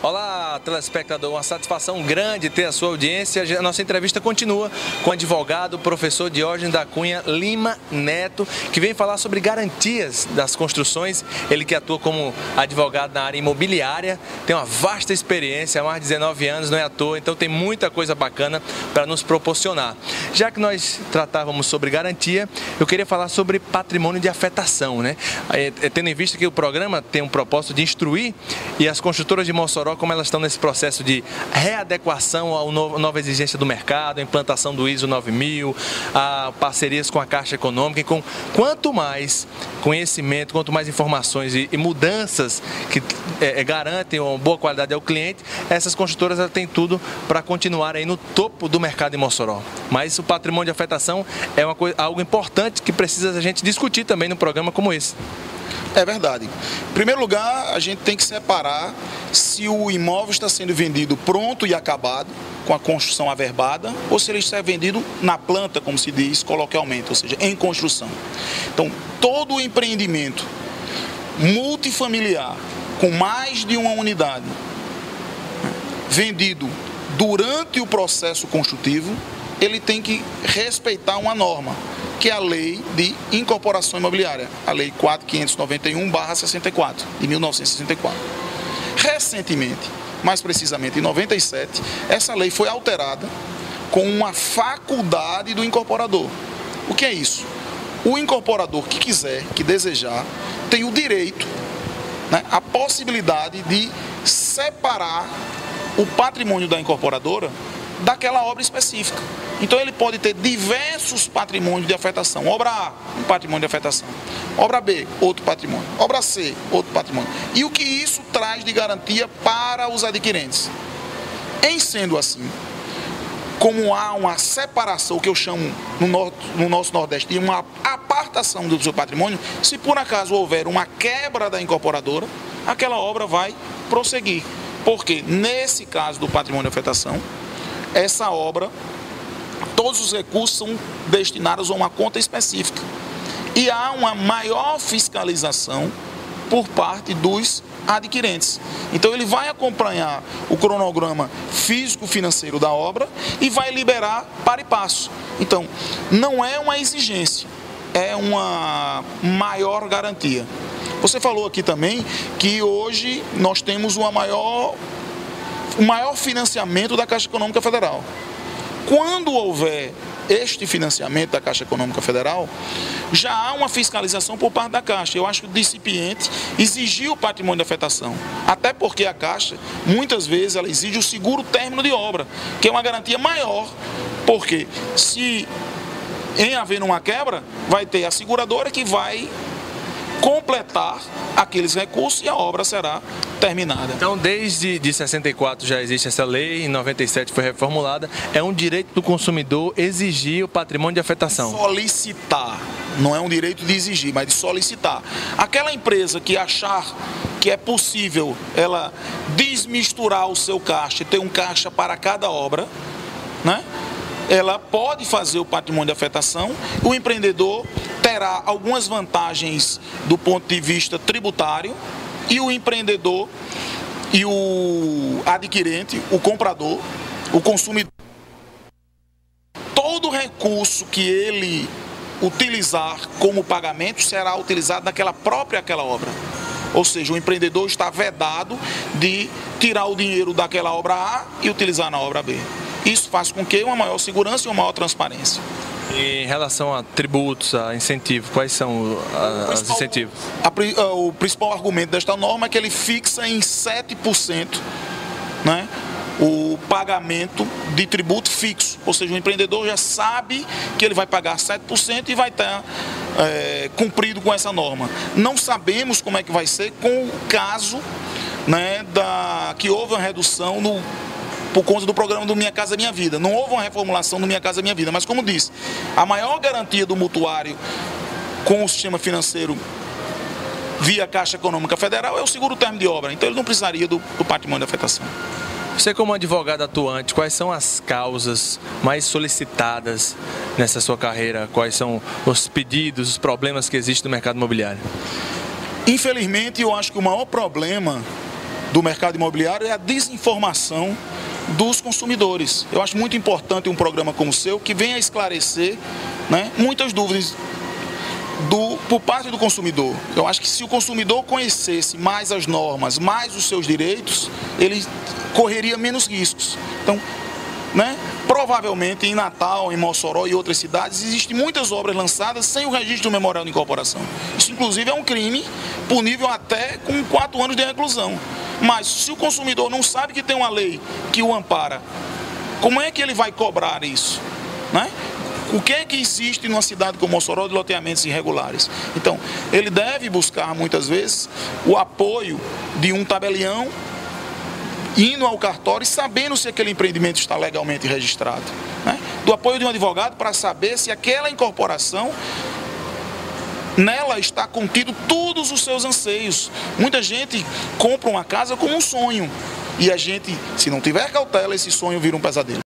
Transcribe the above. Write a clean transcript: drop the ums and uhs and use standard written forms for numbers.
Olá, telespectador, uma satisfação grande ter a sua audiência. A nossa entrevista continua com o advogado, professor Diógenes da Cunha Lima Neto, que vem falar sobre garantias das construções. Ele que atua como advogado na área imobiliária, tem uma vasta experiência, há mais de 19 anos, não é à toa, então tem muita coisa bacana para nos proporcionar. Já que nós tratávamos sobre garantia, eu queria falar sobre patrimônio de afetação, né? Tendo em vista que o programa tem um propósito de instruir e as construtoras de Mossoró, como elas estão nesse processo de readequação à nova exigência do mercado, a implantação do ISO 9000, a parcerias com a Caixa Econômica, e quanto mais conhecimento, quanto mais informações e mudanças que garantem uma boa qualidade ao cliente, essas construtoras têm tudo para continuar aí no topo do mercado em Mossoró. Mas o patrimônio de afetação é algo importante que precisa a gente discutir também num programa como esse. É verdade. Em primeiro lugar, a gente tem que separar se o imóvel está sendo vendido pronto e acabado, com a construção averbada, ou se ele está vendido na planta, como se diz coloquialmente, ou seja, em construção. Então, todo o empreendimento multifamiliar com mais de uma unidade vendido durante o processo construtivo, ele tem que respeitar uma norma, que é a Lei de Incorporação Imobiliária, a Lei 4.591/64, de 1964. Recentemente, mais precisamente em 97, essa lei foi alterada com uma faculdade do incorporador. O que é isso? O incorporador que quiser, que desejar, tem o direito, a possibilidade de separar o patrimônio da incorporadora daquela obra específica. Então ele pode ter diversos patrimônios de afetação. Obra A, um patrimônio de afetação. Obra B, outro patrimônio. Obra C, outro patrimônio. E o que isso traz de garantia para os adquirentes? Em sendo assim, como há uma separação, o que eu chamo no nosso Nordeste de uma apartação do seu patrimônio, se por acaso houver uma quebra da incorporadora, aquela obra vai prosseguir. Porque nesse caso do patrimônio de afetação, essa obra, todos os recursos são destinados a uma conta específica. E há uma maior fiscalização por parte dos adquirentes. Então ele vai acompanhar o cronograma físico-financeiro da obra e vai liberar para e passo. Então, não é uma exigência, é uma maior garantia. Você falou aqui também que hoje nós temos o maior financiamento da Caixa Econômica Federal. Quando houver este financiamento da Caixa Econômica Federal, já há uma fiscalização por parte da Caixa. Eu acho que o recipiente exigiu o patrimônio de afetação. Até porque a Caixa, muitas vezes, ela exige o seguro término de obra, que é uma garantia maior, porque se em haver uma quebra, vai ter a seguradora que vai completar aqueles recursos e a obra será terminada. Então, desde 64 já existe essa lei, em 97 foi reformulada. É um direito do consumidor exigir o patrimônio de afetação. Solicitar, não é um direito de exigir, mas de solicitar. Aquela empresa que achar que é possível ela desmisturar o seu caixa e ter um caixa para cada obra, ela pode fazer o patrimônio de afetação. O empreendedor terá algumas vantagens do ponto de vista tributário e o empreendedor e o adquirente, o comprador, o consumidor, todo recurso que ele utilizar como pagamento será utilizado naquela obra. Ou seja, o empreendedor está vedado de tirar o dinheiro daquela obra A e utilizar na obra B. Isso faz com que uma maior segurança e uma maior transparência. E em relação a tributos, a incentivos, quais são os incentivos? O principal argumento desta norma é que ele fixa em 7%, o pagamento de tributo fixo. Ou seja, o empreendedor já sabe que ele vai pagar 7% e vai estar cumprido com essa norma. Não sabemos como é que vai ser com o caso que houve uma redução por conta do programa do Minha Casa Minha Vida. Não houve uma reformulação do Minha Casa Minha Vida, mas como disse, a maior garantia do mutuário com o sistema financeiro via Caixa Econômica Federal é o seguro término de obra, então ele não precisaria do patrimônio de afetação. Você, como advogado atuante, quais são as causas mais solicitadas nessa sua carreira? Quais são os pedidos, os problemas que existem no mercado imobiliário? Infelizmente, eu acho que o maior problema do mercado imobiliário é a desinformação dos consumidores. Eu acho muito importante um programa como o seu que venha esclarecer, né, muitas dúvidas por parte do consumidor. Eu acho que se o consumidor conhecesse mais as normas, mais os seus direitos, ele correria menos riscos. Então, né, provavelmente em Natal, em Mossoró e outras cidades, existem muitas obras lançadas sem o registro do memorial de incorporação. Isso, inclusive, é um crime punível até com 4 anos de reclusão. Mas se o consumidor não sabe que tem uma lei que o ampara, como é que ele vai cobrar isso, né? O que é que existe numa cidade como Mossoró de loteamentos irregulares? Então, ele deve buscar, muitas vezes, o apoio de um tabelião, indo ao cartório e sabendo se aquele empreendimento está legalmente registrado, né? Do apoio de um advogado para saber se aquela incorporação, nela está contido todos os seus anseios. Muita gente compra uma casa como um sonho e a gente, se não tiver cautela, esse sonho vira um pesadelo.